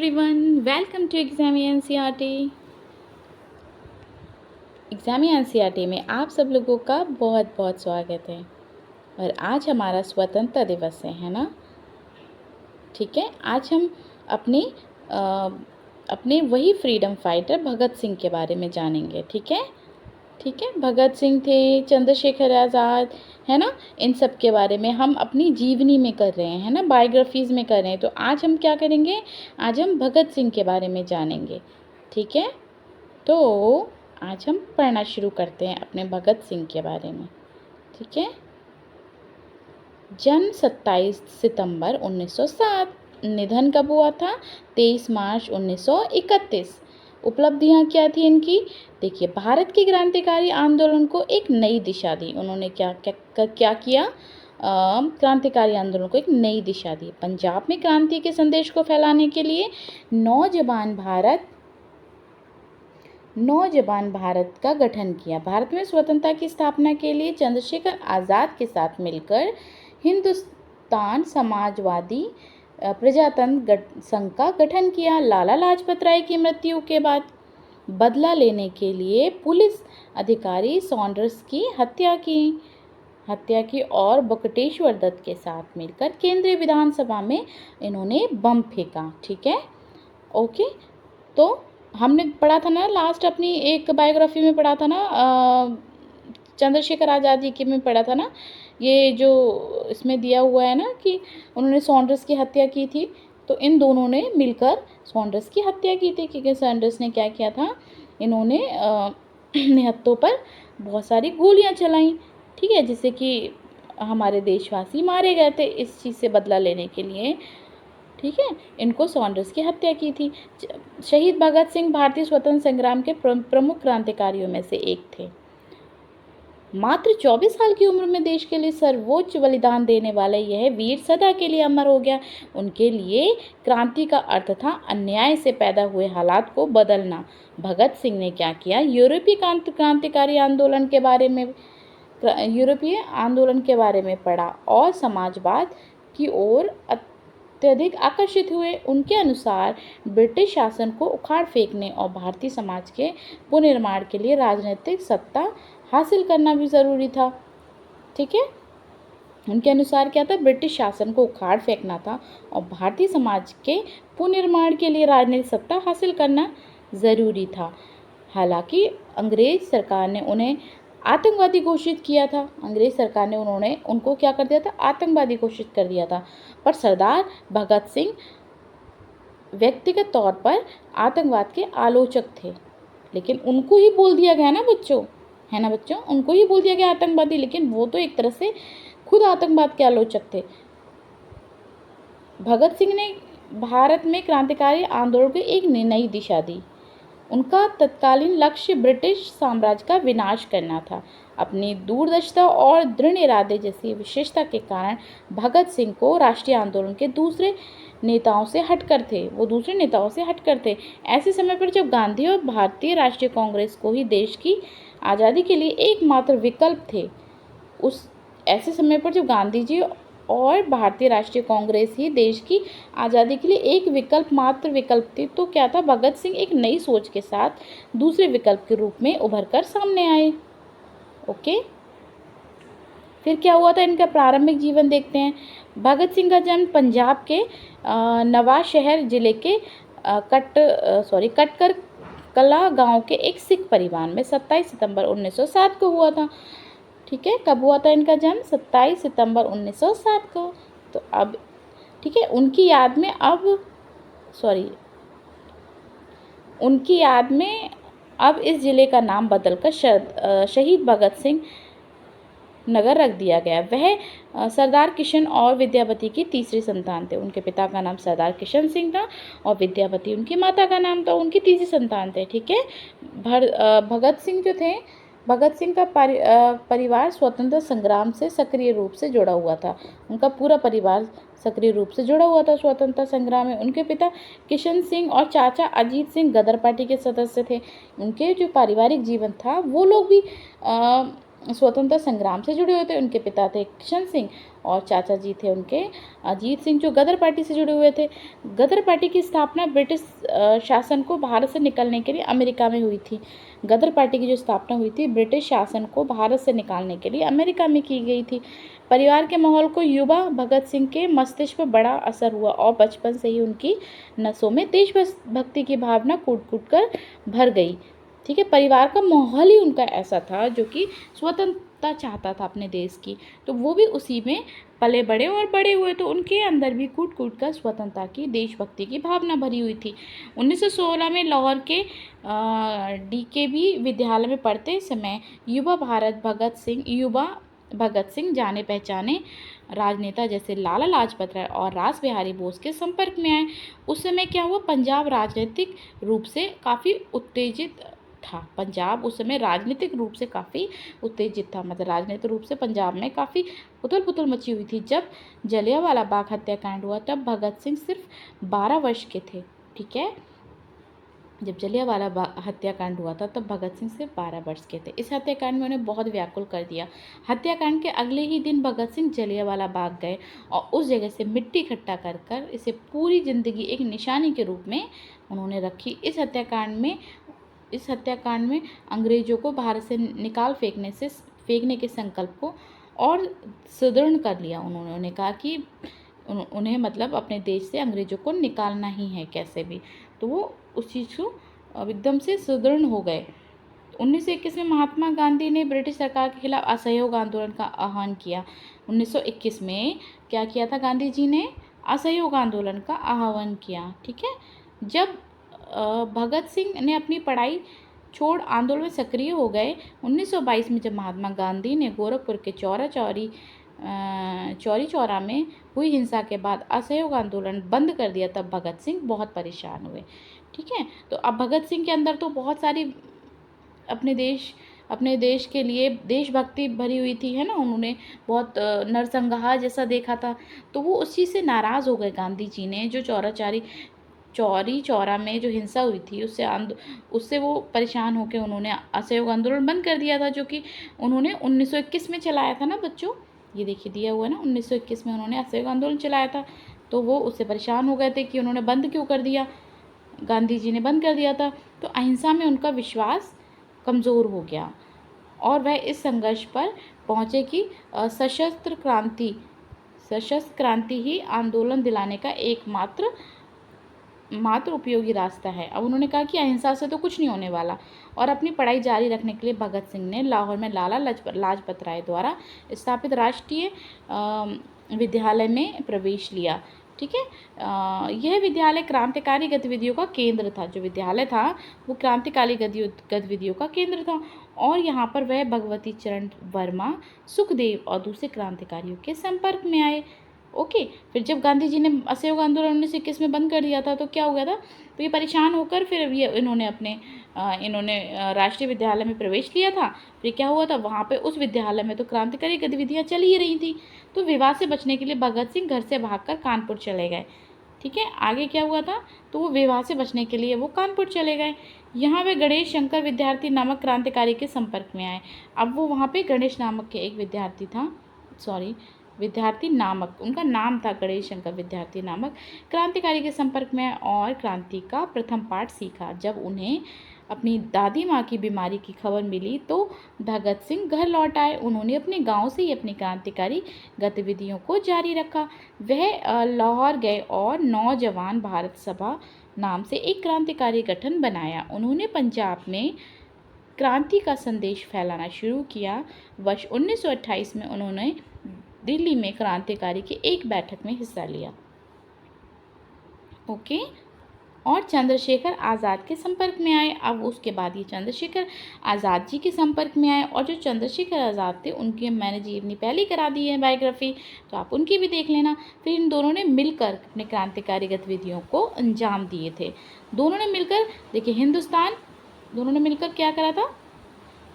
everyone, welcome to Exami NCERT। Examinee NCERT में आप सब लोगों का बहुत बहुत स्वागत है। और आज हमारा स्वतंत्रता दिवस है ना। ठीक है, आज हम अपने अपने वही फ्रीडम फाइटर भगत सिंह के बारे में जानेंगे। ठीक है, भगत सिंह थे, चंद्रशेखर आज़ाद, है ना। इन सब के बारे में हम अपनी जीवनी में कर रहे हैं, है ना, बायोग्राफीज़ में कर रहे हैं। तो आज हम क्या करेंगे, आज हम भगत सिंह के बारे में जानेंगे। ठीक है, तो आज हम पढ़ना शुरू करते हैं अपने भगत सिंह के बारे में। ठीक है, जन्म 27 सितंबर 1907, निधन कब हुआ था, 23 मार्च 1931। उपलब्धियां क्या थी इनकी, देखिए, भारत के क्रांतिकारी आंदोलन को एक नई दिशा दी। उन्होंने क्या किया, क्रांतिकारी आंदोलन को एक नई दिशा दी। पंजाब में क्रांति के संदेश को फैलाने के लिए नौजवान भारत का गठन किया। भारत में स्वतंत्रता की स्थापना के लिए चंद्रशेखर आज़ाद के साथ मिलकर हिंदुस्तान समाजवादी प्रजातंत्र संघ का गठन किया। लाला लाजपत राय की मृत्यु के बाद बदला लेने के लिए पुलिस अधिकारी सॉन्डर्स की हत्या की और बकटेश्वर दत्त के साथ मिलकर केंद्रीय विधानसभा में इन्होंने बम फेंका। ठीक है, ओके। तो हमने पढ़ा था ना, लास्ट अपनी एक बायोग्राफी में पढ़ा था ना, चंद्रशेखर आज़ाद जी के में पढ़ा था ना, ये जो इसमें दिया हुआ है ना कि उन्होंने सॉन्डर्स की हत्या की थी। तो इन दोनों ने मिलकर सॉन्डर्स की हत्या की थी, क्योंकि सॉन्डर्स ने क्या किया था, इन्होंने निहत्तों पर बहुत सारी गोलियां चलाई। ठीक है, जिससे कि हमारे देशवासी मारे गए थे इस चीज़ से बदला लेने के लिए। ठीक है, इनको सॉन्डर्स की हत्या की थी। शहीद भगत सिंह भारतीय स्वतंत्रता संग्राम के प्रमुख क्रांतिकारियों में से एक थे। मात्र 24 साल की उम्र में देश के लिए सर्वोच्च बलिदान देने वाले यह वीर सदा के लिए अमर हो गया। उनके लिए क्रांति का अर्थ था अन्याय से पैदा हुए हालात को बदलना। भगत सिंह ने क्या किया, यूरोपीय आंदोलन के बारे में पढ़ा और समाजवाद की ओर अत्यधिक आकर्षित हुए। उनके अनुसार ब्रिटिश शासन को उखाड़ फेंकने और भारतीय समाज के पुनर्निर्माण के लिए राजनीतिक सत्ता हासिल करना भी ज़रूरी था। ठीक है, उनके अनुसार क्या था, ब्रिटिश शासन को उखाड़ फेंकना था और भारतीय समाज के पुनर्निर्माण के लिए राजनीतिक सत्ता हासिल करना ज़रूरी था। हालांकि अंग्रेज सरकार ने उन्हें आतंकवादी घोषित किया था। अंग्रेज सरकार ने उनको क्या कर दिया था, आतंकवादी घोषित कर दिया था। पर सरदार भगत सिंह व्यक्तिगत तौर पर आतंकवाद के आलोचक थे, लेकिन उनको ही बोल दिया गया ना बच्चों, है ना बच्चों, उनको ही बोल दिया गया आतंकवादी, लेकिन वो तो एक तरह से खुद आतंकवाद के आलोचक थे। भगत सिंह ने भारत में क्रांतिकारी आंदोलन को एक नई दिशा दी। उनका तत्कालीन लक्ष्य ब्रिटिश साम्राज्य का विनाश करना था। अपनी दूरदर्शिता और दृढ़ इरादे जैसी विशेषता के कारण भगत सिंह को राष्ट्रीय आंदोलन के दूसरे नेताओं से हटकर थे। ऐसे समय पर जब गांधी और भारतीय राष्ट्रीय कांग्रेस को ही देश की आज़ादी के लिए एकमात्र विकल्प थे, उस ऐसे समय पर जब गांधी जी और भारतीय राष्ट्रीय कांग्रेस ही देश की आज़ादी के लिए एक मात्र विकल्प थी, तो क्या था, भगत सिंह एक नई सोच के साथ दूसरे विकल्प के रूप में उभर कर सामने आए। ओके, फिर क्या हुआ था, इनका प्रारंभिक जीवन देखते हैं। भगत सिंह का जन्म पंजाब के नवांशहर जिले के कटकर कला गांव के एक सिख परिवार में 27 सितंबर 1907 को हुआ था। ठीक है, कब हुआ था इनका जन्म, 27 सितंबर 1907 को। तो अब ठीक है, उनकी याद में अब इस जिले का नाम बदलकर शहीद भगत सिंह नगर रख दिया गया। वह सरदार किशन और विद्यावती की तीसरी संतान थे। उनके पिता का नाम सरदार किशन सिंह था और विद्यावती उनकी माता का नाम था। उनकी तीसरी संतान थे। ठीक है, भगत सिंह का परिवार स्वतंत्रता संग्राम से सक्रिय रूप से जुड़ा हुआ था। उनका पूरा परिवार सक्रिय रूप से जुड़ा हुआ था स्वतंत्रता संग्राम में। उनके पिता किशन सिंह और चाचा अजीत सिंह गदर पार्टी के सदस्य थे। उनके जो पारिवारिक जीवन था, वो लोग भी स्वतंत्रता संग्राम से जुड़े हुए थे। उनके पिता थे किशन सिंह और चाचा जी थे उनके अजीत सिंह, जो गदर पार्टी से जुड़े हुए थे। गदर पार्टी की स्थापना ब्रिटिश शासन को भारत से निकलने के लिए अमेरिका में हुई थी। गदर पार्टी की जो स्थापना हुई थी ब्रिटिश शासन को भारत से निकालने के लिए अमेरिका में की गई थी। परिवार के माहौल को युवा भगत सिंह के मस्तिष्क पर बड़ा असर हुआ और बचपन से ही उनकी नसों में देशभक्ति की भावना कूट-कूट कर भर गई। ठीक है, परिवार का माहौल ही उनका ऐसा था जो कि स्वतंत्रता चाहता था अपने देश की, तो वो भी उसी में पले बड़े और बड़े हुए, तो उनके अंदर भी कूट कूट कर स्वतंत्रता की, देशभक्ति की भावना भरी हुई थी। 1916 में लाहौर के डीकेवी विद्यालय में पढ़ते समय युवा भगत सिंह जाने पहचाने राजनेता जैसे लाला लाजपत राय और रास बिहारी बोस के संपर्क में आए। उस समय क्या हुआ, पंजाब राजनीतिक रूप से काफ़ी उत्तेजित था। पंजाब उस समय राजनीतिक रूप से काफ़ी उत्तेजित था, मतलब राजनीतिक रूप से पंजाब में काफ़ी उथल पुथल मची हुई थी। जब जलियांवाला बाग हत्याकांड हुआ तब भगत सिंह सिर्फ 12 वर्ष के थे। ठीक है, जब जलियांवाला बाग हत्याकांड हुआ था तब भगत सिंह सिर्फ 12 वर्ष के थे। इस हत्याकांड में उन्हें बहुत व्याकुल कर दिया। हत्याकांड के अगले ही दिन भगत सिंह जलियांवाला बाग गए और उस जगह से मिट्टी इकट्ठा कर कर इसे पूरी ज़िंदगी एक निशानी के रूप में उन्होंने रखी। इस हत्याकांड में अंग्रेजों को भारत से निकाल फेंकने के संकल्प को और सुदृढ़ कर लिया। उन्होंने कहा कि उन्हें मतलब अपने देश से अंग्रेजों को निकालना ही है कैसे भी, तो वो उस चीज़ को एकदम से सुदृढ़ हो गए। 1921 में महात्मा गांधी ने ब्रिटिश सरकार के खिलाफ असहयोग आंदोलन का आह्वान किया। 1921 में क्या किया था गांधी जी ने, असहयोग आंदोलन का आह्वान किया। ठीक है, जब भगत सिंह ने अपनी पढ़ाई छोड़ आंदोलन में सक्रिय हो गए। 1922 में जब महात्मा गांधी ने गोरखपुर के चौरी चौरा में हुई हिंसा के बाद असहयोग आंदोलन बंद कर दिया, तब भगत सिंह बहुत परेशान हुए। ठीक है, तो अब भगत सिंह के अंदर तो बहुत सारी अपने देश के लिए देशभक्ति भरी हुई थी, है ना। उन्होंने बहुत नरसंहार जैसा देखा था, तो वो उस चीज़ से नाराज़ हो गए। गांधी जी ने जो चौरी चौरा में जो हिंसा हुई थी उससे वो परेशान होकर उन्होंने असहयोग आंदोलन बंद कर दिया था, जो कि उन्होंने 1921 में चलाया था ना बच्चों, ये देखिए दिया हुआ है ना, 1921 में उन्होंने असहयोग आंदोलन चलाया था। तो वो उससे परेशान हो गए थे कि उन्होंने बंद क्यों कर दिया, गांधी जी ने बंद कर दिया था। तो अहिंसा में उनका विश्वास कमज़ोर हो गया और वह इस संघर्ष पर पहुँचे कि सशस्त्र क्रांति ही आंदोलन दिलाने का एकमात्र उपयोगी रास्ता है। अब उन्होंने कहा कि अहिंसा से तो कुछ नहीं होने वाला, और अपनी पढ़ाई जारी रखने के लिए भगत सिंह ने लाहौर में लाला लाजपत राय द्वारा स्थापित राष्ट्रीय विद्यालय में प्रवेश लिया। ठीक है, यह विद्यालय क्रांतिकारी गतिविधियों का केंद्र था। जो विद्यालय था वो क्रांतिकारी गतिविधियों का केंद्र था, और यहाँ पर वह भगवती चरण वर्मा, सुखदेव और दूसरे क्रांतिकारियों के संपर्क में आए। ओके, फिर जब गांधी जी ने असहयोग आंदोलन 1921 में बंद कर दिया था तो क्या हो गया था, तो ये परेशान होकर फिर इन्होंने राष्ट्रीय विद्यालय में प्रवेश लिया था। फिर क्या हुआ था, वहाँ पे उस विद्यालय में तो क्रांतिकारी गतिविधियाँ चल ही रही थी, तो विवाद से बचने के लिए भगत सिंह घर से भागकर कानपुर चले गए। ठीक है, आगे क्या हुआ था, तो वो विवाद से बचने के लिए वो कानपुर चले गए। यहाँ वे गणेश शंकर विद्यार्थी नामक क्रांतिकारी के संपर्क में आए। अब वो वहाँ पे गणेश नामक के एक विद्यार्थी नामक, उनका नाम था गणेश शंकर विद्यार्थी नामक क्रांतिकारी के संपर्क में और क्रांति का प्रथम पाठ सीखा। जब उन्हें अपनी दादी माँ की बीमारी की खबर मिली तो भगत सिंह घर लौट आए। उन्होंने अपने गांव से ही अपनी क्रांतिकारी गतिविधियों को जारी रखा। वह लाहौर गए और नौजवान भारत सभा नाम से एक क्रांतिकारी गठन बनाया। उन्होंने पंजाब में क्रांति का संदेश फैलाना शुरू किया। वर्ष 1928 में उन्होंने दिल्ली में क्रांतिकारी की एक बैठक में हिस्सा लिया। ओके, और चंद्रशेखर आज़ाद के संपर्क में आए। अब उसके बाद ये चंद्रशेखर आज़ाद जी के संपर्क में आए, और जो चंद्रशेखर आज़ाद थे उनकी मैंने जीवनी पहले करा दी है बायोग्राफी, तो आप उनकी भी देख लेना। फिर इन दोनों ने मिलकर अपने क्रांतिकारी गतिविधियों को अंजाम दिए थे। दोनों ने मिलकर, देखिए दोनों ने मिलकर क्या करा था,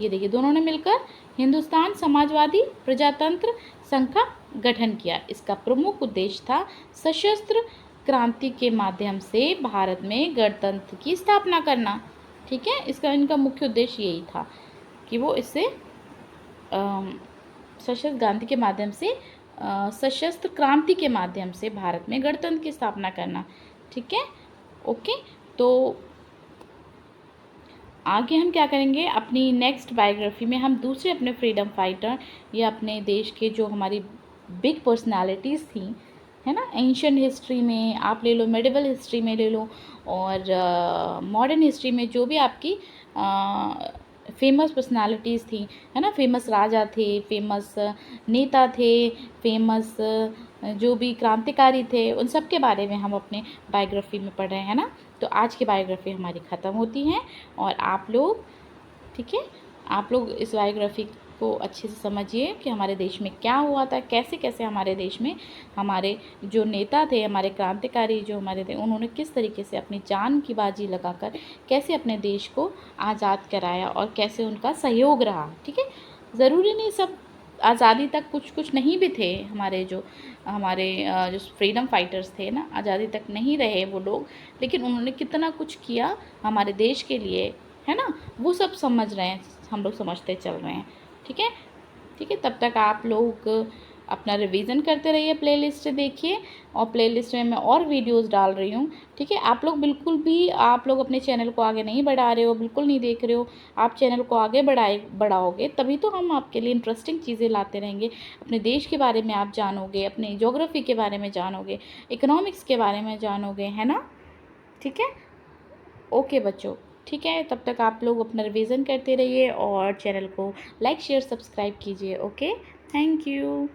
ये देखिए, दोनों ने मिलकर हिंदुस्तान समाजवादी प्रजातंत्र संघ का गठन किया। इसका प्रमुख उद्देश्य था सशस्त्र क्रांति के माध्यम से भारत में गणतंत्र की स्थापना करना। ठीक है, इनका मुख्य उद्देश्य यही था कि वो इससे सशस्त्र क्रांति के माध्यम से सशस्त्र क्रांति के माध्यम से भारत में गणतंत्र की स्थापना करना। ठीक है, ओके। तो आगे हम क्या करेंगे, अपनी नेक्स्ट बायोग्राफी में हम दूसरे अपने फ्रीडम फाइटर या अपने देश के जो हमारी बिग पर्सनालिटीज़ थी, है ना, एंशियंट हिस्ट्री में आप ले लो, मेडिवल हिस्ट्री में ले लो, और मॉडर्न हिस्ट्री में जो भी आपकी फेमस पर्सनालिटीज़ थी, है ना, फेमस राजा थे, फेमस नेता थे, फेमस जो भी क्रांतिकारी थे, उन सब के बारे में हम अपने बायोग्राफी में पढ़ रहे हैं ना। तो आज की बायोग्राफी हमारी ख़त्म होती है, और आप लोग, ठीक है, आप लोग इस बायोग्राफी को अच्छे से समझिए कि हमारे देश में क्या हुआ था, कैसे कैसे हमारे देश में हमारे जो नेता थे, हमारे क्रांतिकारी जो हमारे थे, उन्होंने किस तरीके से अपनी जान की बाजी लगाकर कैसे अपने देश को आज़ाद कराया और कैसे उनका सहयोग रहा। ठीक है, ज़रूरी नहीं सब आज़ादी तक, कुछ नहीं भी थे हमारे जो फ्रीडम फाइटर्स थे ना, आज़ादी तक नहीं रहे वो लोग, लेकिन उन्होंने कितना कुछ किया हमारे देश के लिए, है ना, वो सब समझ रहे हैं, हम लोग समझते चल रहे हैं। ठीक है, ठीक है, तब तक आप लोग अपना रिवीजन करते रहिए, प्लेलिस्ट देखिए, और प्लेलिस्ट में मैं और वीडियोस डाल रही हूँ। ठीक है, आप लोग बिल्कुल भी, आप लोग अपने चैनल को आगे नहीं बढ़ा रहे हो, बिल्कुल नहीं देख रहे हो, आप चैनल को आगे बढ़ाओगे तभी तो हम आपके लिए इंटरेस्टिंग चीज़ें लाते रहेंगे। अपने देश के बारे में आप जानोगे, अपने ज्योग्राफी के बारे में जानोगे, इकोनॉमिक्स के बारे में जानोगे, है ना। ठीक है, ओके बच्चों, ठीक है, तब तक आप लोग अपना रिवीजन करते रहिए और चैनल को लाइक शेयर सब्सक्राइब कीजिए। Okay, thank you.